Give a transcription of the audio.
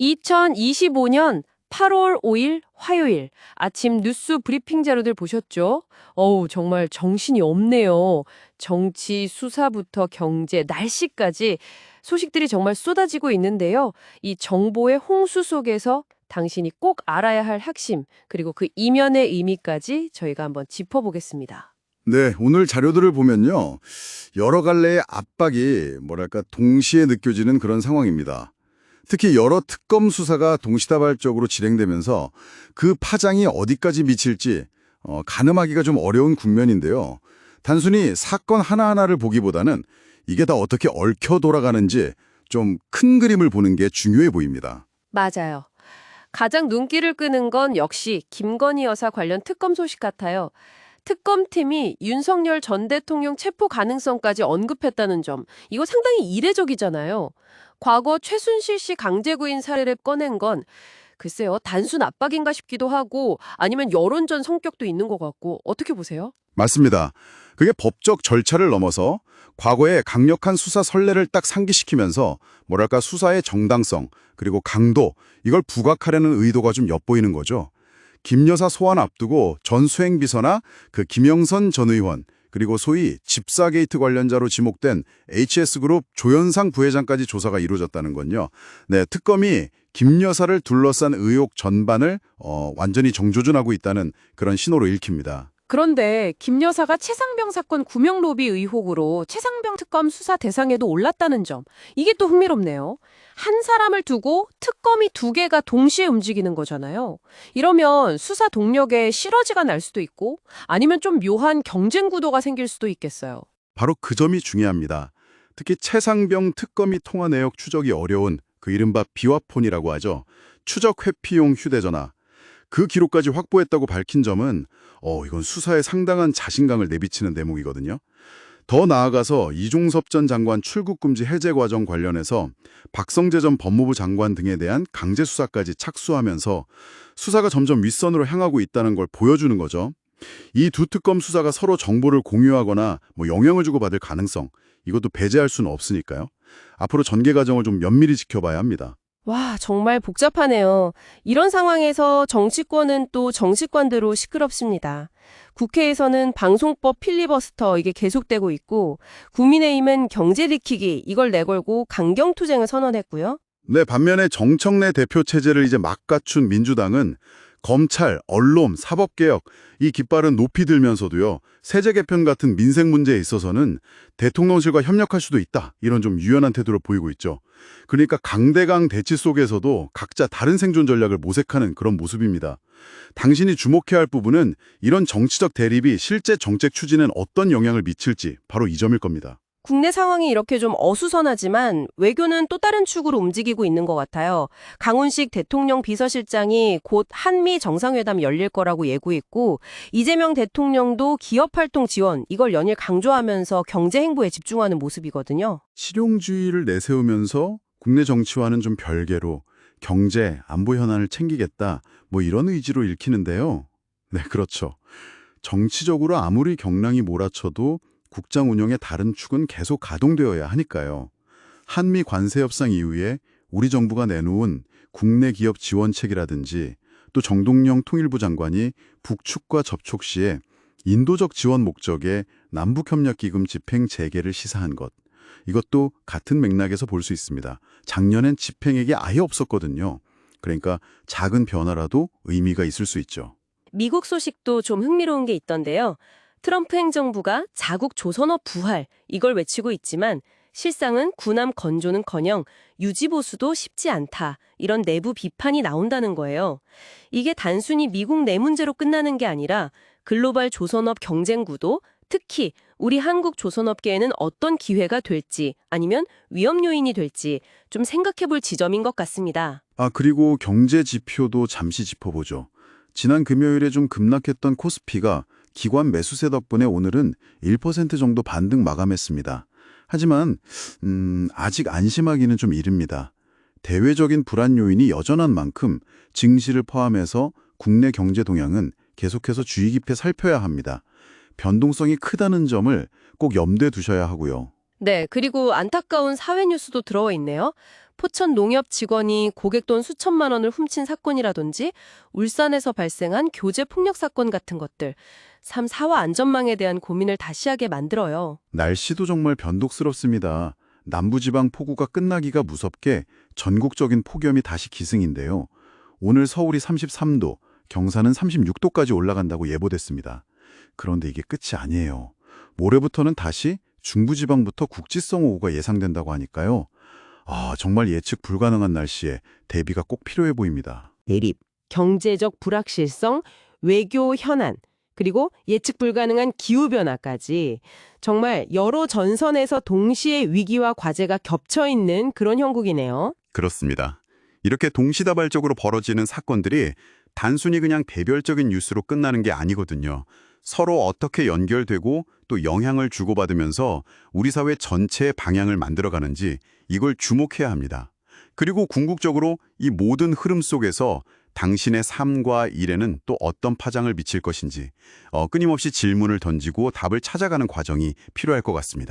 2025년 8월 5일 화요일 아침 뉴스 브리핑 자료들 보셨죠? 정말 정신이 없네요. 정치, 수사부터 경제, 날씨까지 소식들이 정말 쏟아지고 있는데요. 이 정보의 홍수 속에서 당신이 꼭 알아야 할 핵심, 그리고 그 이면의 의미까지 저희가 한번 짚어보겠습니다. 네, 오늘 자료들을 보면요. 여러 갈래의 압박이 동시에 느껴지는 그런 상황입니다. 특히 여러 특검 수사가 동시다발적으로 진행되면서 그 파장이 어디까지 미칠지 가늠하기가 좀 어려운 국면인데요. 단순히 사건 하나하나를 보기보다는 이게 다 어떻게 얽혀 돌아가는지 좀 큰 그림을 보는 게 중요해 보입니다. 맞아요. 가장 눈길을 끄는 건 역시 김건희 여사 관련 특검 소식 같아요. 특검팀이 윤석열 전 대통령 체포 가능성까지 언급했다는 점, 이거 상당히 이례적이잖아요. 과거 최순실 씨 강제구인 사례를 꺼낸 건 글쎄요, 단순 압박인가 싶기도 하고 아니면 여론전 성격도 있는 것 같고 어떻게 보세요? 맞습니다. 그게 법적 절차를 넘어서 과거의 강력한 수사 선례를 딱 상기시키면서 수사의 정당성 그리고 강도 이걸 부각하려는 의도가 좀 엿보이는 거죠. 김 여사 소환 앞두고 전 수행비서나 그 김영선 전 의원 그리고 소위 집사 게이트 관련자로 지목된 HS그룹 조현상 부회장까지 조사가 이루어졌다는 건요. 네, 특검이 김 여사를 둘러싼 의혹 전반을 완전히 정조준하고 있다는 그런 신호로 읽힙니다. 그런데 김 여사가 최상병 사건 구명 로비 의혹으로 최상병 특검 수사 대상에도 올랐다는 점, 이게 또 흥미롭네요. 한 사람을 두고 특검이 두 개가 동시에 움직이는 거잖아요. 이러면 수사 동력에 시너지가 날 수도 있고 아니면 좀 묘한 경쟁 구도가 생길 수도 있겠어요. 바로 그 점이 중요합니다. 특히 최상병 특검이 통화 내역 추적이 어려운 그 이른바 비화폰이라고 하죠. 추적 회피용 휴대전화. 그 기록까지 확보했다고 밝힌 점은 이건 수사에 상당한 자신감을 내비치는 대목이거든요. 더 나아가서 이종섭 전 장관 출국금지 해제 과정 관련해서 박성재 전 법무부 장관 등에 대한 강제 수사까지 착수하면서 수사가 점점 윗선으로 향하고 있다는 걸 보여주는 거죠. 이 두 특검 수사가 서로 정보를 공유하거나 영향을 주고받을 가능성, 이것도 배제할 수는 없으니까요. 앞으로 전개 과정을 좀 면밀히 지켜봐야 합니다. 와, 정말 복잡하네요. 이런 상황에서 정치권은 또 정치권대로 시끄럽습니다. 국회에서는 방송법 필리버스터 이게 계속되고 있고 국민의힘은 경제 리키기 이걸 내걸고 강경투쟁을 선언했고요. 네, 반면에 정청래 대표 체제를 이제 막 갖춘 민주당은 검찰, 언론, 사법개혁 이 깃발은 높이 들면서도요. 세제 개편 같은 민생 문제에 있어서는 대통령실과 협력할 수도 있다. 이런 좀 유연한 태도를 보이고 있죠. 그러니까 강대강 대치 속에서도 각자 다른 생존 전략을 모색하는 그런 모습입니다. 당신이 주목해야 할 부분은 이런 정치적 대립이 실제 정책 추진엔 어떤 영향을 미칠지 바로 이 점일 겁니다. 국내 상황이 이렇게 좀 어수선하지만 외교는 또 다른 축으로 움직이고 있는 것 같아요. 강훈식 대통령 비서실장이 곧 한미 정상회담 열릴 거라고 예고했고 이재명 대통령도 기업활동 지원 이걸 연일 강조하면서 경제 행보에 집중하는 모습이거든요. 실용주의를 내세우면서 국내 정치와는 좀 별개로 경제, 안보 현안을 챙기겠다 이런 의지로 읽히는데요. 네, 그렇죠. 정치적으로 아무리 경랑이 몰아쳐도 국장 운영의 다른 축은 계속 가동되어야 하니까요. 한미 관세 협상 이후에 우리 정부가 내놓은 국내 기업 지원책이라든지 또 정동영 통일부 장관이 북측과 접촉 시에 인도적 지원 목적의 남북협력기금 집행 재개를 시사한 것. 이것도 같은 맥락에서 볼 수 있습니다. 작년엔 집행액이 아예 없었거든요. 그러니까 작은 변화라도 의미가 있을 수 있죠. 미국 소식도 좀 흥미로운 게 있던데요. 트럼프 행정부가 자국 조선업 부활 이걸 외치고 있지만 실상은 군함 건조는커녕 유지 보수도 쉽지 않다. 이런 내부 비판이 나온다는 거예요. 이게 단순히 미국 내 문제로 끝나는 게 아니라 글로벌 조선업 경쟁 구도, 특히 우리 한국 조선업계에는 어떤 기회가 될지 아니면 위험 요인이 될지 좀 생각해 볼 지점인 것 같습니다. 그리고 경제 지표도 잠시 짚어보죠. 지난 금요일에 좀 급락했던 코스피가 기관 매수세 덕분에 오늘은 1% 정도 반등 마감했습니다. 하지만 아직 안심하기는 좀 이릅니다. 대외적인 불안 요인이 여전한 만큼 증시를 포함해서 국내 경제 동향은 계속해서 주의 깊게 살펴야 합니다. 변동성이 크다는 점을 꼭 염두에 두셔야 하고요. 네, 그리고 안타까운 사회 뉴스도 들어와 있네요. 포천 농협 직원이 고객 돈 수천만 원을 훔친 사건이라든지 울산에서 발생한 교제 폭력 사건 같은 것들. 삶 사와 안전망에 대한 고민을 다시 하게 만들어요. 날씨도 정말 변덕스럽습니다. 남부지방 폭우가 끝나기가 무섭게 전국적인 폭염이 다시 기승인데요. 오늘 서울이 33도, 경산은 36도까지 올라간다고 예보됐습니다. 그런데 이게 끝이 아니에요. 모레부터는 다시 중부지방부터 국지성 오후가 예상된다고 하니까요. 정말 예측 불가능한 날씨에 대비가 꼭 필요해 보입니다. 대립, 경제적 불확실성, 외교 현안, 그리고 예측 불가능한 기후변화까지 정말 여러 전선에서 동시에 위기와 과제가 겹쳐 있는 그런 형국이네요. 그렇습니다. 이렇게 동시다발적으로 벌어지는 사건들이 단순히 그냥 개별적인 뉴스로 끝나는 게 아니거든요. 서로 어떻게 연결되고 또 영향을 주고받으면서 우리 사회 전체의 방향을 만들어가는지 이걸 주목해야 합니다. 그리고 궁극적으로 이 모든 흐름 속에서 당신의 삶과 일에는 또 어떤 파장을 미칠 것인지 끊임없이 질문을 던지고 답을 찾아가는 과정이 필요할 것 같습니다.